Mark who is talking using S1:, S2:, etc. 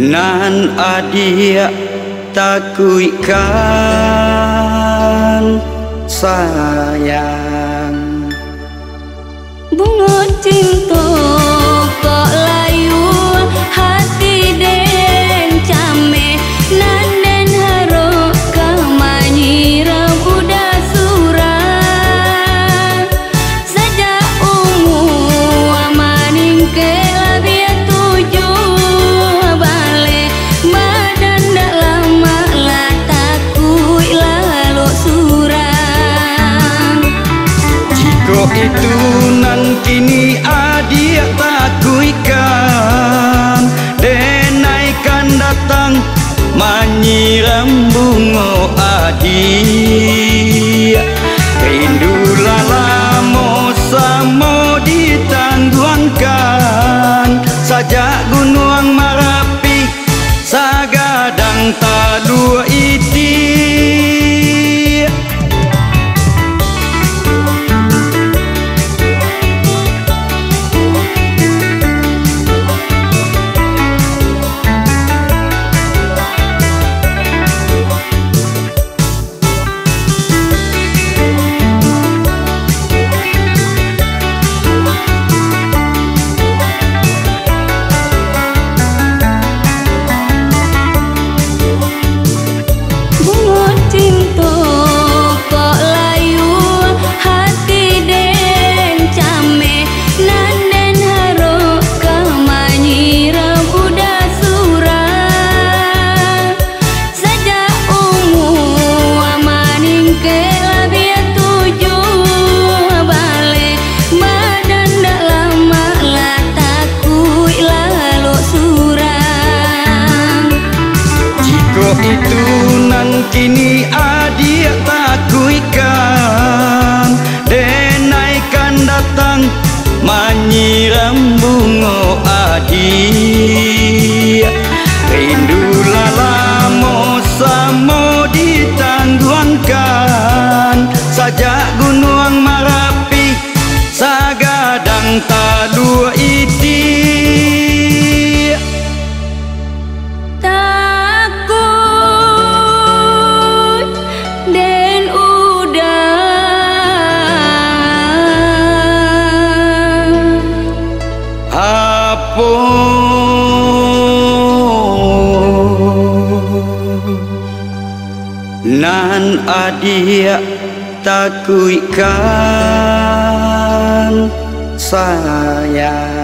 S1: Nan adia takuikan sayang
S2: bunga cinta kok layu hati den came nan den haro kamanyi buda surang sejak umur amaning ke labia tujuh balik badan dak lama lah takut lalu surang
S1: jika itu nan kini adia takuikan denaikan datang menyiram bunga adia rindulah lama samo ditangguhkan sajak gunung Marapi sagadang talua iti itu nan kini adia takuikan denaikan datang menyiram bunga adia rindulah lama samo ditangguhkan sajak gunung Marapi sagadang talua iti nan adia takuikan sayang